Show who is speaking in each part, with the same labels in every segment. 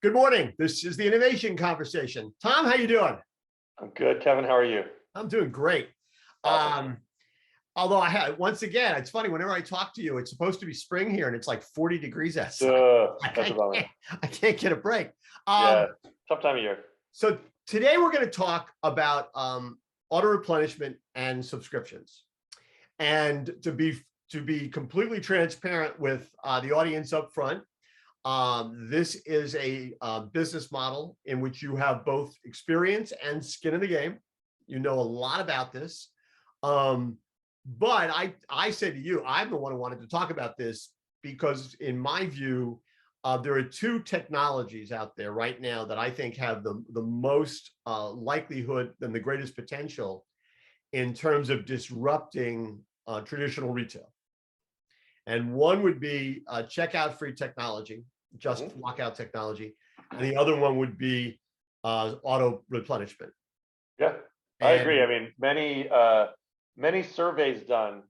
Speaker 1: Good morning. This is the Innovation Conversation. Tom, how you doing?
Speaker 2: I'm good, Kevin. How are you?
Speaker 1: I'm doing great.
Speaker 2: Awesome.
Speaker 1: Although once again, it's funny, whenever I talk to you, it's supposed to be spring here and it's like 40 degrees outside.
Speaker 2: That's a bummer.
Speaker 1: I can't get a break.
Speaker 2: Yeah, tough time of year.
Speaker 1: So today we're going to talk about auto replenishment and subscriptions. And to be completely transparent with the audience up front, this is a business model in which you have both experience and skin in the game. You know a lot about this. But I say to you, I'm the one who wanted to talk about this because in my view, there are two technologies out there right now that I think have the most likelihood and the greatest potential in terms of disrupting traditional retail. And one would be checkout free technology, just lockout technology. And the other one would be auto replenishment.
Speaker 2: Yeah, I agree. I mean, many surveys done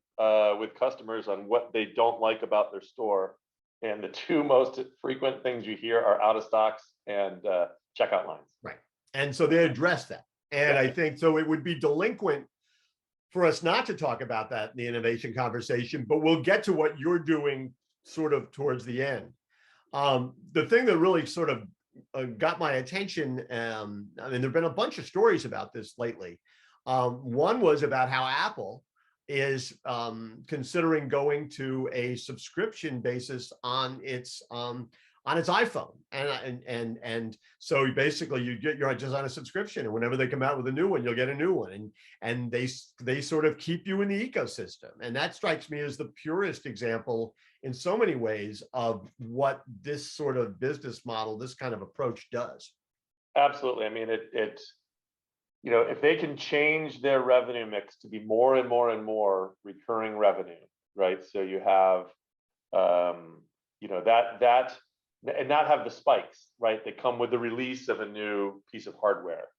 Speaker 2: with customers on what they don't like about their store. And the two most frequent things you hear are out of stocks and checkout lines.
Speaker 1: Right. And so they address that. And I think so it would be delinquent for us not to talk about that in the innovation conversation, but we'll get to what you're doing sort of towards the end. The thing that really sort of got my attention, I mean, there've been a bunch of stories about this lately. One was about how Apple is considering going to a subscription basis on its iPhone, and so basically you're just on a subscription, and whenever they come out with a new one, you'll get a new one, and they sort of keep you in the ecosystem, and that strikes me as the purest example in so many ways of what this sort of business model, this kind of approach does.
Speaker 2: Absolutely. I mean, if they can change their revenue mix to be more and more and more recurring revenue, right? So you have, that. And not have the spikes, right? They come with the release of a new piece of hardware.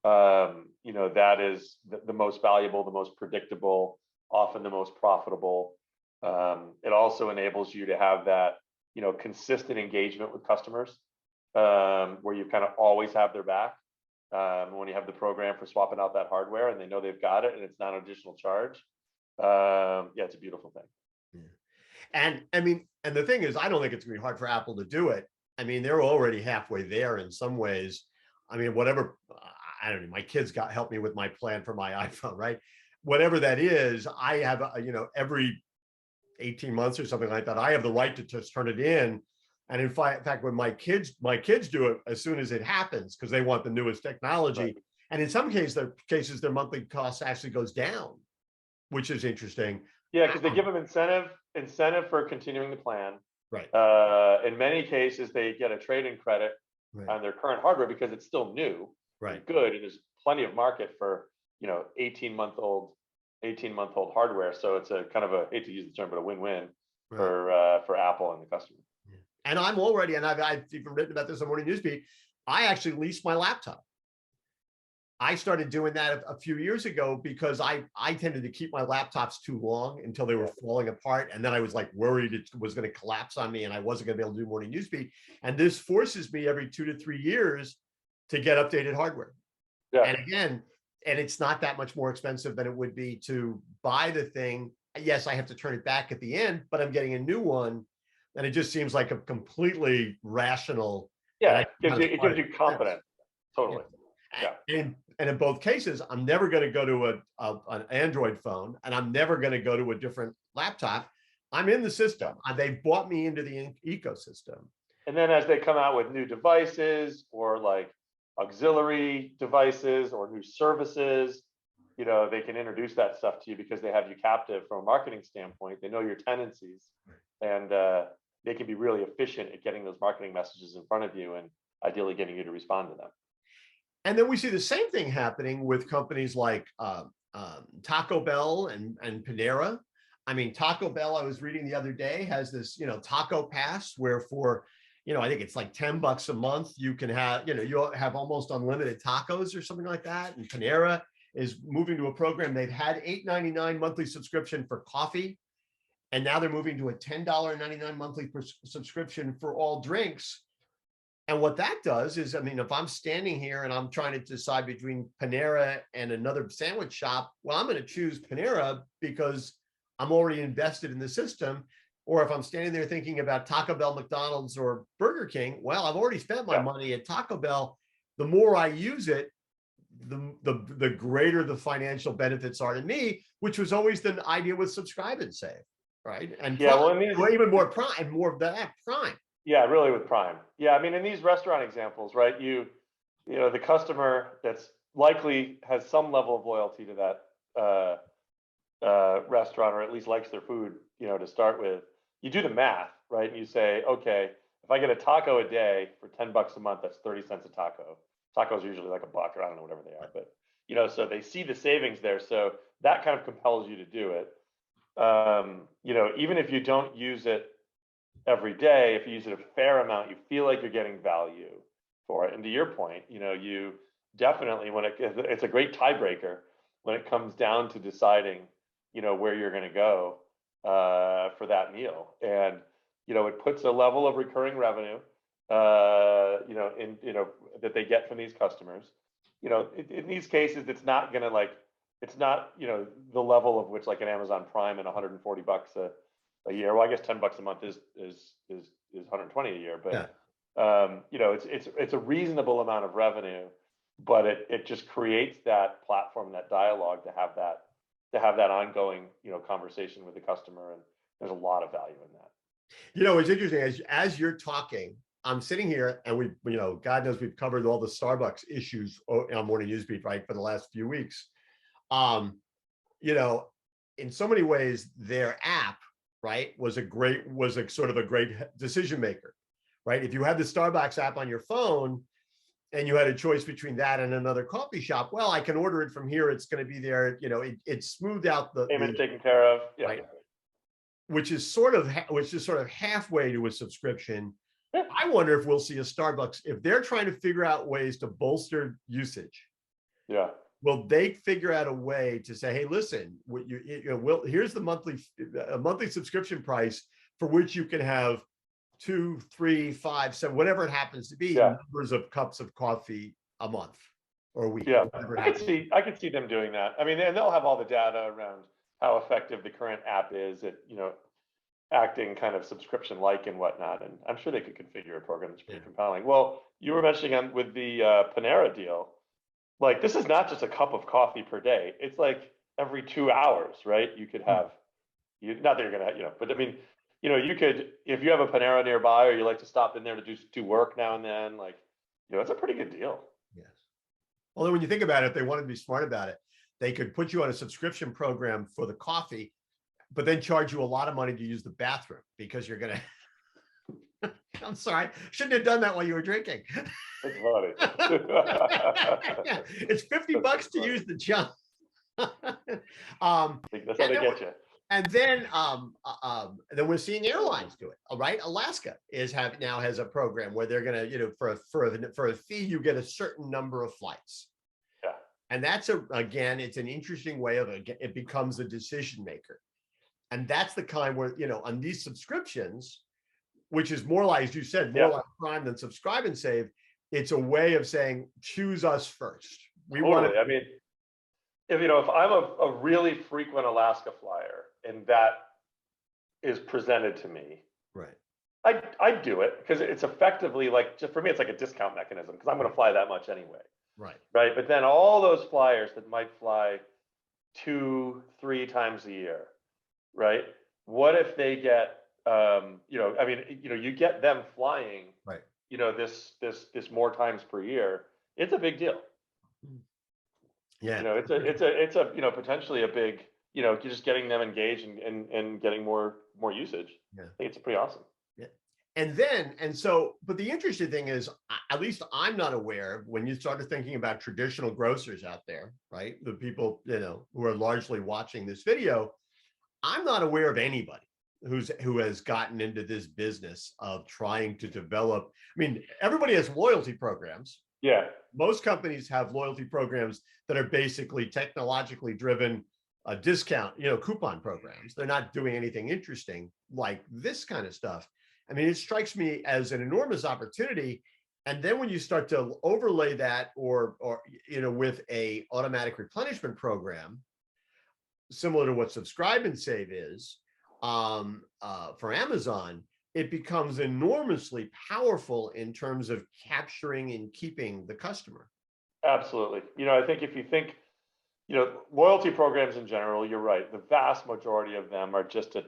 Speaker 2: That is the most valuable, the most predictable, often the most profitable. It also enables you to have that, consistent engagement with customers, where you kind of always have their back. When you have the program for swapping out that hardware and they know they've got it and it's not an additional charge. It's a beautiful thing.
Speaker 1: Yeah. And I mean, and the thing is, I don't think it's gonna be hard for Apple to do it. I mean, they're already halfway there in some ways. I mean, whatever, I don't know, my kids helped me with my plan for my iPhone, right? Whatever that is, I have, every 18 months or something like that, I have the right to just turn it in. And in fact, when my kids do it as soon as it happens, because they want the newest technology. Right. And in some cases, their monthly cost actually goes down, which is interesting.
Speaker 2: Yeah, because they give them incentive for continuing the plan.
Speaker 1: Right.
Speaker 2: In many cases, they get a trade-in credit on their current hardware because it's still new,
Speaker 1: right?
Speaker 2: Good, and there's plenty of market for 18-month-old hardware. So it's a kind of I hate to use the term, but a win-win for Apple and the customer.
Speaker 1: Yeah. And I'm already, and I've even written about this on Morning Newsbeat. I actually leased my laptop. I started doing that a few years ago because I tended to keep my laptops too long until they were falling apart. And then I was like worried it was going to collapse on me and I wasn't going to be able to do Morning Newsbeat. And this forces me every 2 to 3 years to get updated hardware. Yeah. And again, and it's not that much more expensive than it would be to buy the thing. Yes, I have to turn it back at the end, but I'm getting a new one. And it just seems like a completely rational.
Speaker 2: Yeah, it gives you confidence. Totally.
Speaker 1: Yeah. And in both cases, I'm never going to go to an Android phone, and I'm never going to go to a different laptop. I'm in the system. They've bought me into the ecosystem.
Speaker 2: And then as they come out with new devices or like auxiliary devices or new services, they can introduce that stuff to you because they have you captive from a marketing standpoint. They know your tendencies, and they can be really efficient at getting those marketing messages in front of you and ideally getting you to respond to them.
Speaker 1: And then we see the same thing happening with companies like Taco Bell and Panera. I mean, Taco Bell, I was reading the other day, has this, Taco Pass where for, I think it's like $10 a month, you can have, you'll have almost unlimited tacos or something like that. And Panera is moving to a program. They've had $8.99 monthly subscription for coffee. And now they're moving to a $10.99 monthly subscription for all drinks. And what that does is, I mean, if I'm standing here and I'm trying to decide between Panera and another sandwich shop, well, I'm going to choose Panera because I'm already invested in the system. Or if I'm standing there thinking about Taco Bell, McDonald's, or Burger King, well, I've already spent my money at Taco Bell. The more I use it, the greater the financial benefits are to me, which was always the idea with Subscribe and Save, right? And
Speaker 2: Yeah,
Speaker 1: Prime,
Speaker 2: well, I mean,
Speaker 1: even more Prime, and more of that Prime.
Speaker 2: yeah, really with Prime. Yeah, I mean, in these restaurant examples, right? You know, the customer that's likely has some level of loyalty to that restaurant, or at least likes their food, you know, to start with. You do the math, right? And you say, okay, if I get a taco a day for $10 a month, that's 30 cents a taco. Tacos are usually like a buck, or I don't know, whatever they are, but you know, so they see the savings there. So that kind of compels you to do it. You know, even if you don't use it every day, if you use it a fair amount, you feel like you're getting value for it. And to your point, you know, you definitely, when it's a great tiebreaker when it comes down to deciding, you know, where you're going to go for that meal. And, you know, it puts a level of recurring revenue, you know, that they get from these customers. You know, in these cases, it's not going to like, it's not, you know, the level of which like an Amazon Prime and $140 a year. Well, I guess $10 a month is 120 a year, but you know, it's a reasonable amount of revenue, but it just creates that platform, that dialogue to have that ongoing, you know, conversation with the customer, and there's a lot of value in that.
Speaker 1: You know, it's interesting as you're talking, I'm sitting here and we, you know, God knows we've covered all the Starbucks issues on Morning Newsbeat, right, for the last few weeks. You know, in so many ways, their app, right, was a sort of a great decision maker, right? If you had the Starbucks app on your phone and you had a choice between that and another coffee shop, well, I can order it from here. It's going to be there. You know, it smoothed out the
Speaker 2: payment taken care of, yeah.
Speaker 1: Right? Which is sort of halfway to a subscription.
Speaker 2: Yeah.
Speaker 1: I wonder if we'll see a Starbucks, if they're trying to figure out ways to bolster usage.
Speaker 2: Yeah.
Speaker 1: Will they figure out a way to say, hey, listen, here's the monthly subscription price for which you can have 2, 3, 5, 7, whatever it happens to be, numbers of cups of coffee a month or a week.
Speaker 2: Yeah, I could see them doing that. I mean, and they'll have all the data around how effective the current app is at, you know, acting kind of subscription-like and whatnot. And I'm sure they could configure a program that's pretty compelling. Well, you were mentioning with the Panera deal, like this is not just a cup of coffee per day. It's like every 2 hours, right? You could have, not that you're gonna, you know, but I mean, you know, you could, if you have a Panera nearby, or you like to stop in there to do work now and then, like, you know, it's a pretty good deal.
Speaker 1: Yes. Although when you think about it, if they wanted to be smart about it, they could put you on a subscription program for the coffee, but then charge you a lot of money to use the bathroom because you're going to, I'm sorry, shouldn't have done that while you were drinking.
Speaker 2: It's funny.
Speaker 1: Yeah, it's $50 to use the jump.
Speaker 2: That's how they get you.
Speaker 1: And then we're seeing airlines do it. All right, Alaska now has a program where they're going to, you know, for a fee, you get a certain number of flights.
Speaker 2: Yeah.
Speaker 1: And that's again, it's an interesting way of it becomes a decision maker. And that's the kind where, you know, on these subscriptions, which is more like, as you said, more like Prime than Subscribe and Save, it's a way of saying, choose us first. We want to.
Speaker 2: I mean, if, you know, if I'm a really frequent Alaska flyer and that is presented to me,
Speaker 1: right,
Speaker 2: I'd do it because it's effectively like, just for me, it's like a discount mechanism because I'm going to fly that much anyway. Right. But then all those flyers that might fly 2, 3 times a year, right? What if they get, you know, I mean, you know, you get them flying,
Speaker 1: right,
Speaker 2: you know, this more times per year. It's a big deal.
Speaker 1: Yeah.
Speaker 2: You know, it's a, you know, potentially a big, you know, just getting them engaged and getting more usage.
Speaker 1: Yeah.
Speaker 2: I think it's pretty awesome.
Speaker 1: Yeah. But the interesting thing is, at least I'm not aware, when you started thinking about traditional grocers out there, right? The people, you know, who are largely watching this video, I'm not aware of anybody who has gotten into this business of trying to develop. I mean, everybody has loyalty programs.
Speaker 2: Yeah.
Speaker 1: Most companies have loyalty programs that are basically technologically driven, discount, you know, coupon programs. They're not doing anything interesting like this kind of stuff. I mean, it strikes me as an enormous opportunity. And then when you start to overlay that or with a automatic replenishment program, similar to what Subscribe and Save is for Amazon, it becomes enormously powerful in terms of capturing and keeping the customer.
Speaker 2: Absolutely. I think if you think, loyalty programs in general, you're right. The vast majority of them are just a,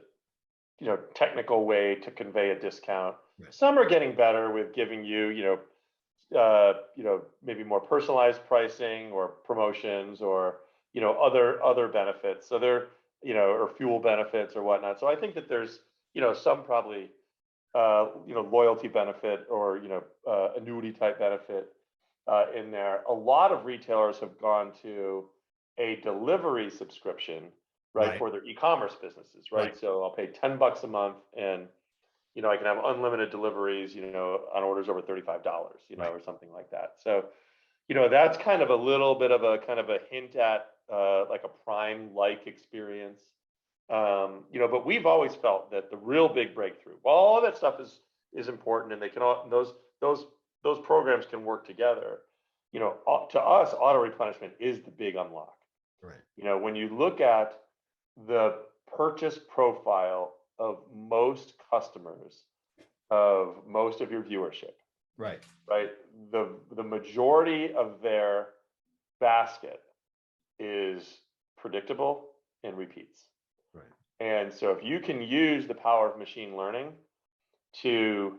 Speaker 2: technical way to convey a discount.
Speaker 1: Right.
Speaker 2: Some are getting better with giving you, maybe more personalized pricing or promotions or, other benefits. So they're, or fuel benefits or whatnot. So I think that there's, some probably, loyalty benefit or, annuity type benefit in there. A lot of retailers have gone to a delivery subscription, right, for their e-commerce businesses, right? So I'll pay $10 a month and, I can have unlimited deliveries, on orders over $35, or something like that. So, that's kind of a little bit of a hint at like a Prime-like experience. But we've always felt that the real big breakthrough, while all of that stuff is important and they can all, those programs can work together, to us, auto replenishment is the big unlock.
Speaker 1: Right.
Speaker 2: When you look at the purchase profile of most customers, of most of your viewership,
Speaker 1: right,
Speaker 2: the majority of their basket is predictable and repeats.
Speaker 1: Right.
Speaker 2: And so if you can use the power of machine learning to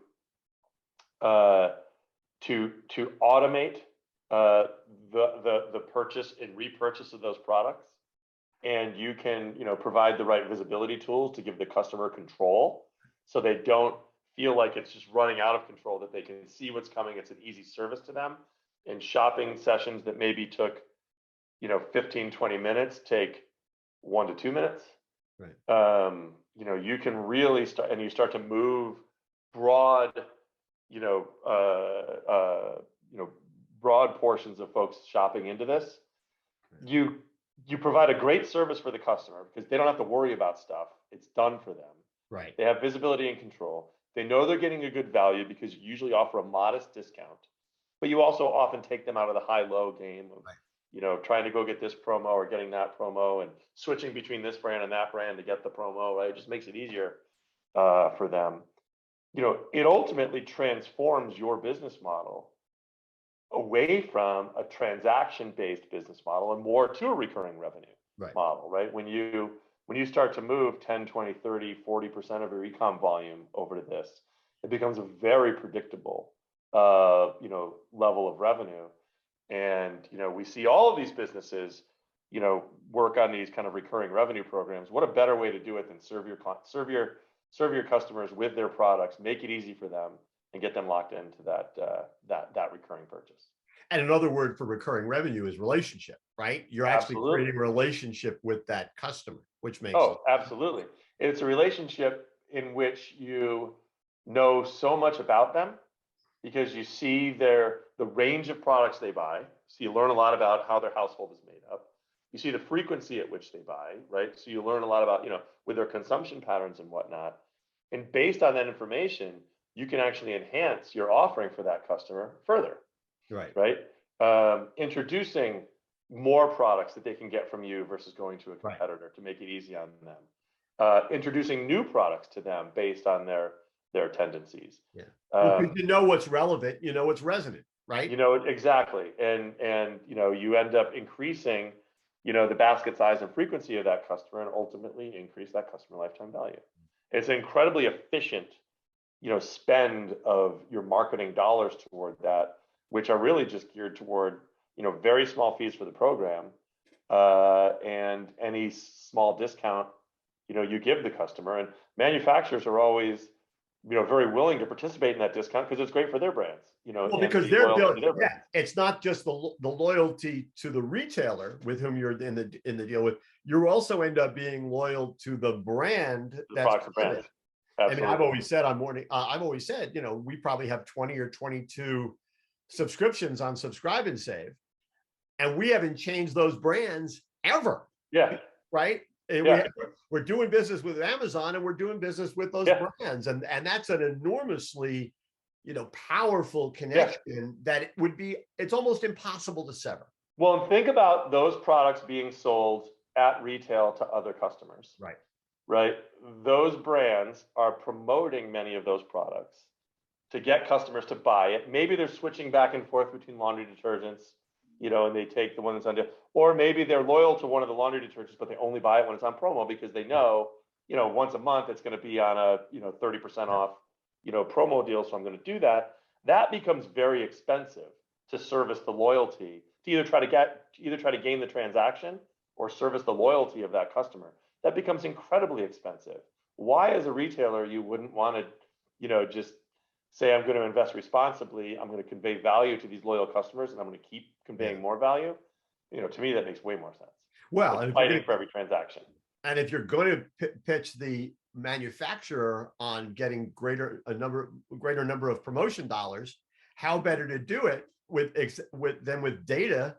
Speaker 2: automate the purchase and repurchase of those products, and you can provide the right visibility tools to give the customer control, so they don't feel like it's just running out of control, that they can see what's coming. It's an easy service to them, and shopping sessions that maybe took 15-20 minutes take 1 to 2 minutes.
Speaker 1: Right.
Speaker 2: You can really start to move broad broad portions of folks shopping into this. You provide a great service for the customer because they don't have to worry about stuff. It's done for them.
Speaker 1: Right.
Speaker 2: They have visibility and control. They know they're getting a good value because you usually offer a modest discount, but you also often take them out of the high-low game of, trying to go get this promo or getting that promo and switching between this brand and that brand to get the promo, right? It just makes it easier for them. It ultimately transforms your business model away from a transaction-based business model and more to a recurring revenue model, right? When you start to move 10, 20, 30, 40% of your e-com volume over to this, it becomes a very predictable, level of revenue. And, we see all of these businesses, work on these kind of recurring revenue programs. What a better way to do it than serve your customers with their products, make it easy for them, and get them locked into that recurring purchase.
Speaker 1: And another word for recurring revenue is relationship, right? You're actually creating a relationship with that customer, which makes
Speaker 2: it. Absolutely. It's a relationship in which you know so much about them because you see the range of products they buy. So you learn a lot about how their household is made up. You see the frequency at which they buy, right? So you learn a lot about, with their consumption patterns and whatnot. And based on that information, you can actually enhance your offering for that customer further. Right. Introducing more products that they can get from you versus going to a competitor to make it easy on them. Introducing new products to them based on their tendencies.
Speaker 1: Yeah. Because what's relevant, what's resonant, right?
Speaker 2: Exactly. And you end up increasing, the basket size and frequency of that customer and ultimately increase that customer lifetime value. It's an incredibly efficient, spend of your marketing dollars toward that, which are really just geared toward, very small fees for the program, and any small discount, you give the customer. And manufacturers are always, very willing to participate in that discount because it's great for their brands.
Speaker 1: Well, because they're building. Yeah, it's not just the loyalty to the retailer with whom you're in the deal with. You also end up being loyal to the brand. That's the brand. I mean, I've always said we probably have 20 or 22 subscriptions on Subscribe and Save, and we haven't changed those brands ever.
Speaker 2: Yeah.
Speaker 1: Right. We're doing business with Amazon and we're doing business with those brands. And that's an enormously powerful connection that it would be, it's almost impossible to sever.
Speaker 2: Well, and think about those products being sold at retail to other customers.
Speaker 1: Right.
Speaker 2: Right? Those brands are promoting many of those products to get customers to buy it. Maybe they're switching back and forth between laundry detergents, and they take the one that's on deal, or maybe they're loyal to one of the laundry detergents, but they only buy it when it's on promo because they know, once a month it's going to be on a, 30% off, promo deal. So I'm going to do that. That becomes very expensive to service the loyalty, to either try to gain the transaction or service the loyalty of that customer. That becomes incredibly expensive. Why, as a retailer, you wouldn't want to, just say, I'm going to invest responsibly, I'm going to convey value to these loyal customers, and I'm going to keep conveying more value? To me, that makes way more sense.
Speaker 1: Well,
Speaker 2: and fighting for every transaction.
Speaker 1: And if you're going to pitch the manufacturer on getting greater number of promotion dollars, how better to do it with data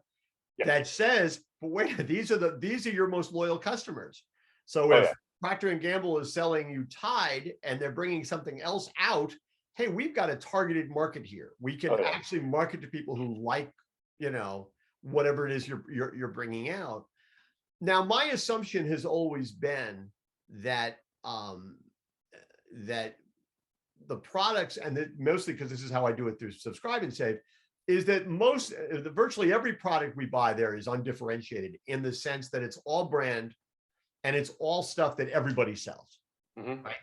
Speaker 1: that says, but wait, these are your most loyal customers. So if Procter and Gamble is selling you Tide and they're bringing something else out, hey, we've got a targeted market here. We can actually market to people who like, whatever it is you're bringing out. Now, my assumption has always been that that the products, and mostly because this is how I do it through Subscribe and Save, is that virtually every product we buy there is undifferentiated in the sense that it's all brand and it's all stuff that everybody sells. Right?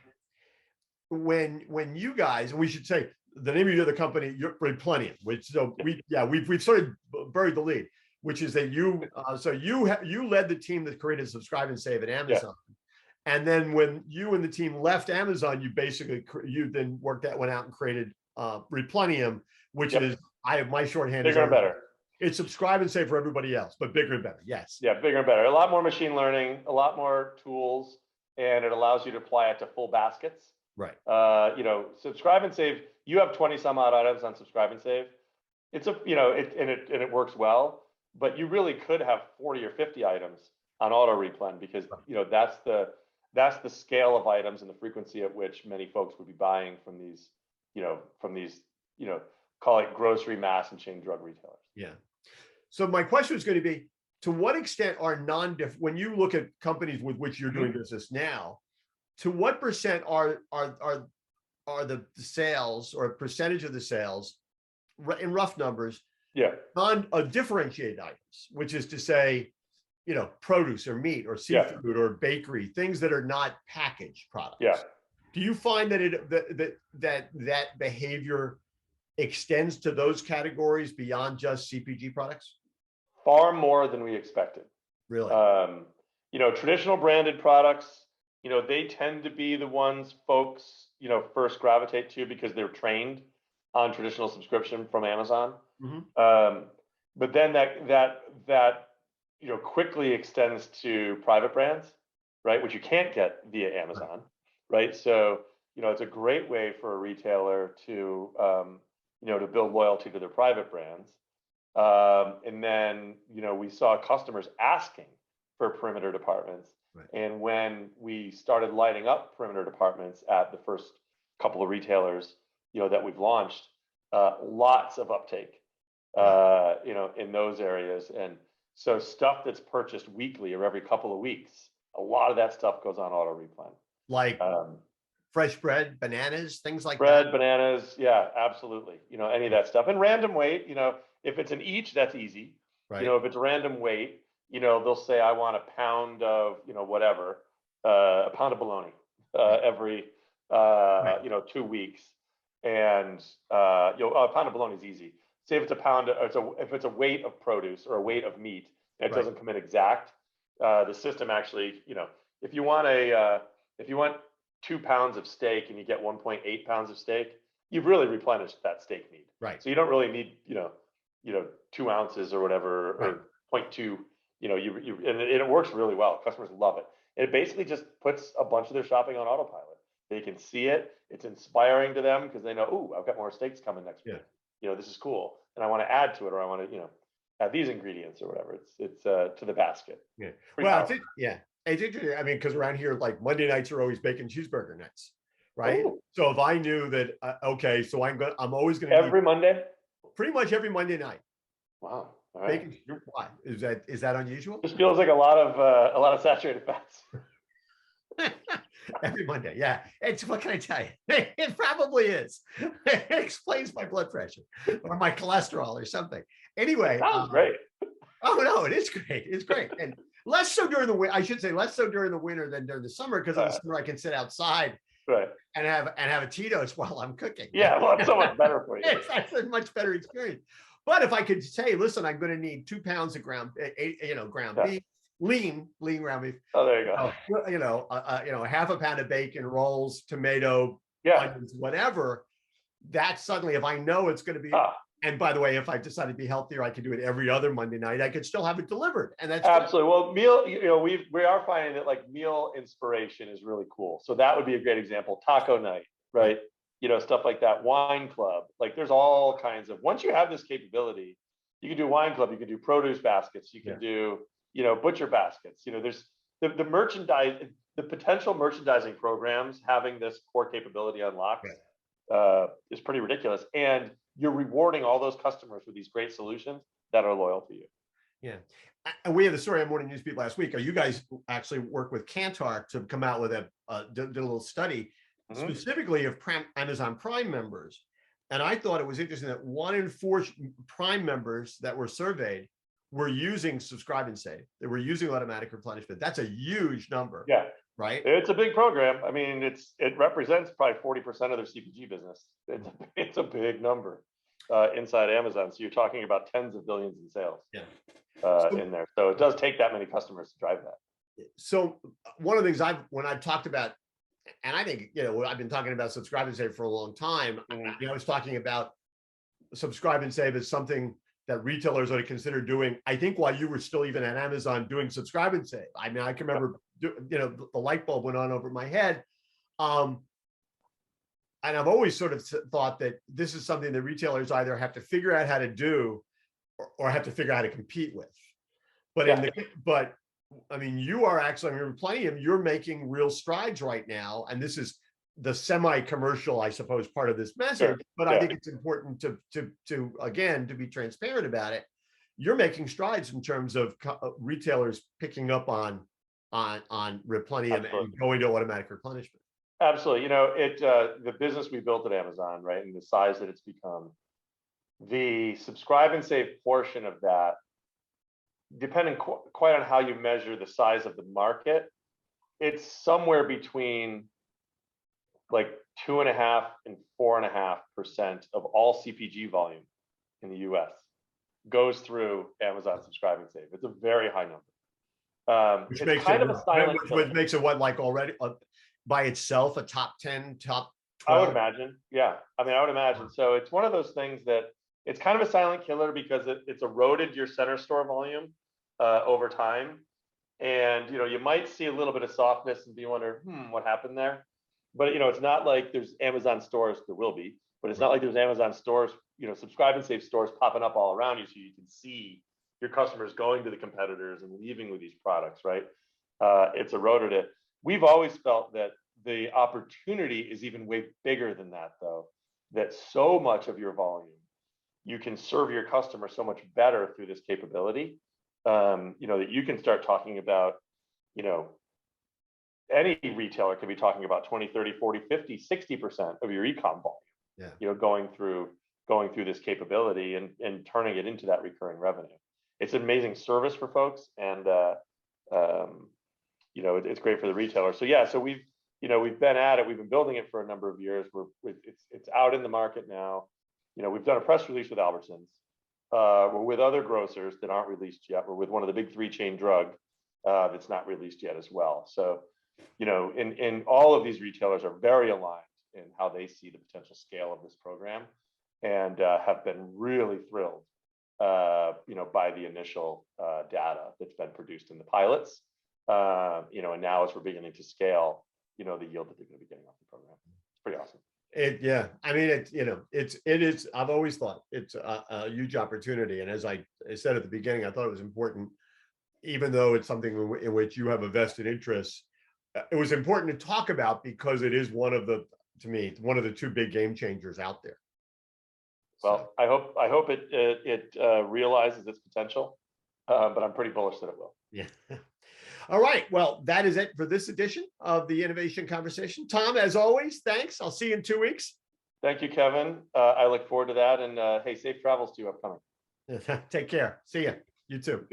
Speaker 1: When you guys, and we should say the name of your other company, you're Replenishment, which we've sort of buried the lead, which is that you led the team that created Subscribe and Save at Amazon. And then when you and the team left Amazon, you then went out and created Replenishment, which is, my shorthand
Speaker 2: bigger and better.
Speaker 1: It's Subscribe and Save for everybody else, but bigger and better. Yes. Yeah,
Speaker 2: bigger and better. A lot more machine learning, a lot more tools, and it allows you to apply it to full baskets.
Speaker 1: Right.
Speaker 2: Subscribe and Save, you have 20 some odd items on Subscribe and Save. It's it works well, but you really could have 40 or 50 items on auto replen because that's the scale of items and the frequency at which many folks would be buying from these call it grocery, mass, and chain drug retailers.
Speaker 1: Yeah. So my question is going to be, to what extent are when you look at companies with which you're doing business now, to what percent are the sales or a percentage of the sales in rough numbers, differentiated items, which is to say, produce or meat or seafood or bakery, things that are not packaged products.
Speaker 2: Yeah.
Speaker 1: Do you find that that behavior extends to those categories beyond just CPG products?
Speaker 2: Far more than we expected.
Speaker 1: Really?
Speaker 2: Traditional branded products, they tend to be the ones folks, first gravitate to because they're trained on traditional subscription from Amazon. But then that quickly extends to private brands, right? Which you can't get via Amazon, right? So, it's a great way for a retailer to, to build loyalty to their private brands. And then, we saw customers asking for perimeter departments.
Speaker 1: Right.
Speaker 2: And when we started lighting up perimeter departments at the first couple of retailers, that we've launched, lots of uptake, in those areas. And so stuff that's purchased weekly or every couple of weeks, a lot of that stuff goes on auto replen.
Speaker 1: Like fresh bread, bananas, things like
Speaker 2: bread,
Speaker 1: that.
Speaker 2: Bananas. Yeah, absolutely. Any of that stuff. And random weight, if it's an each, that's easy.
Speaker 1: Right.
Speaker 2: If it's random weight, they'll say, I want a pound of, whatever, a pound of bologna every, 2 weeks. And, a pound of bologna is easy. Say if it's a pound, if it's a weight of produce or a weight of meat, that doesn't come in exact. The system actually, if you want 2 pounds of steak and you get 1.8 pounds of steak, you've really replenished that steak need.
Speaker 1: Right.
Speaker 2: So you don't really need, 2 ounces or whatever, or 0.2, and it works really well. Customers love it. And it basically just puts a bunch of their shopping on autopilot. They can see it. It's inspiring to them because they know, oh, I've got more steaks coming next week. This is cool. And I want to add to it, or I want to, add these ingredients or whatever. It's to the basket.
Speaker 1: Yeah. Well, it's interesting. I mean, because around here, like Monday nights are always bacon cheeseburger nights, right?
Speaker 2: Ooh,
Speaker 1: So if I knew that, okay, so I'm always going to need
Speaker 2: every Monday?
Speaker 1: pretty much every Monday night.
Speaker 2: Wow. All right.
Speaker 1: Bacon, why? Is that unusual?
Speaker 2: Just feels like a lot of saturated fats.
Speaker 1: Every Monday, yeah. It's what can I tell you? It probably is. It explains my blood pressure or my cholesterol or something. Anyway,
Speaker 2: Sounds great.
Speaker 1: oh no, it is great. It's great, and less so during the winter. I should say less so during the winter than during the summer, because in the summer I can sit outside
Speaker 2: Right.
Speaker 1: and have a Tito's while I'm cooking.
Speaker 2: Yeah, well, it's so much better for you.
Speaker 1: That's a much better experience. But if I could say, listen, I'm going to need 2 pounds of ground
Speaker 2: Yeah.
Speaker 1: beef, lean ground beef.
Speaker 2: Oh, there you go.
Speaker 1: Half a pound of bacon, rolls, tomato,
Speaker 2: Yeah.
Speaker 1: onions, whatever. That suddenly, if I know it's going to be, and by the way, if I decide to be healthier, I could do it every other Monday night. I could still have it delivered, and that's
Speaker 2: absolutely. Well, meal, we are finding that like meal inspiration is really cool. So that would be a great example. Taco night, right? Stuff like that. Wine club. Like there's all kinds of. Once you have this capability, you can do wine club. You can do produce baskets. You can do butcher baskets. There's the merchandise, the potential merchandising programs having this core capability unlocked is pretty ridiculous, and you're rewarding all those customers with these great solutions that are loyal to you.
Speaker 1: Yeah. And we had the story on Morning News Beat last week. You guys actually worked with Kantar to come out with did a little study specifically of Amazon Prime members. And I thought it was interesting that 1 in 4 Prime members that were surveyed were using Subscribe and Save. They were using automatic replenishment. That's a huge number.
Speaker 2: Yeah.
Speaker 1: Right.
Speaker 2: It's a big program. I mean, it represents probably 40% of their CPG business. It's a big number inside Amazon. So you're talking about tens of billions in sales in there. So it does take that many customers to drive that.
Speaker 1: So one of the things when I've talked about, and I think, I've been talking about Subscribe and Save for a long time. I was talking about Subscribe and Save as something that retailers ought to consider doing. I think while you were still even at Amazon doing Subscribe and Save. I mean, I can remember, the light bulb went on over my head. And I've always sort of thought that this is something that retailers either have to figure out how to do or have to figure out how to compete with. But I mean, you are actually, you're making real strides right now. And this is the semi-commercial, I suppose, part of this message, but I think it's important to again, to be transparent about it. You're making strides in terms of retailers picking up on Replenishment and going to automatic replenishment.
Speaker 2: Absolutely. The business we built at Amazon, right, and the size that it's become, the Subscribe and Save portion of that, depending quite on how you measure the size of the market, it's somewhere between like 2.5% and 4.5% of all CPG volume in the US goes through Amazon Subscribe and Save. It's a very high number.
Speaker 1: Which
Speaker 2: it's
Speaker 1: makes
Speaker 2: kind of a silent killer.
Speaker 1: Which makes it what, like already by itself, a top 10, top 12?
Speaker 2: I would imagine. Yeah. I mean, I would imagine. So it's one of those things that it's kind of a silent killer because it's eroded your center store volume over time. And, you might see a little bit of softness and be wondering, what happened there? But, it's not like there's Amazon stores, there will be, but it's not like there's Amazon stores, Subscribe and Save stores popping up all around you so you can see your customers going to the competitors and leaving with these products, right? It's eroded it. We've always felt that the opportunity is even way bigger than that, though, that so much of your volume, you can serve your customer so much better through this capability, that you can start talking about, any retailer could be talking about 20, 30, 40, 50, 60% of your e-com volume, going through this capability and turning it into that recurring revenue. It's an amazing service for folks, and it's great for the retailer. So we've been at it. We've been building it for a number of years. It's out in the market now. We've done a press release with Albertsons. We're with other grocers that aren't released yet. We're with one of the big 3 chain drug that's not released yet as well. So, in all of these retailers are very aligned in how they see the potential scale of this program, and have been really thrilled, by the initial data that's been produced in the pilots. And now as we're beginning to scale, the yield that they're going to be getting off the program. It's pretty awesome.
Speaker 1: I mean, it is, I've always thought it's a huge opportunity. And as I said at the beginning, I thought it was important, even though it's something in which you have a vested interest, it was important to talk about because it is one of the to me, one of the two big game changers out there.
Speaker 2: Well, I hope it realizes its potential, but I'm pretty bullish that it will.
Speaker 1: Yeah. All right. Well, that is it for this edition of the Innovation Conversation. Tom, as always, thanks. I'll see you in 2 weeks.
Speaker 2: Thank you, Kevin. I look forward to that. And hey, safe travels to you upcoming.
Speaker 1: Take care. See ya. You too.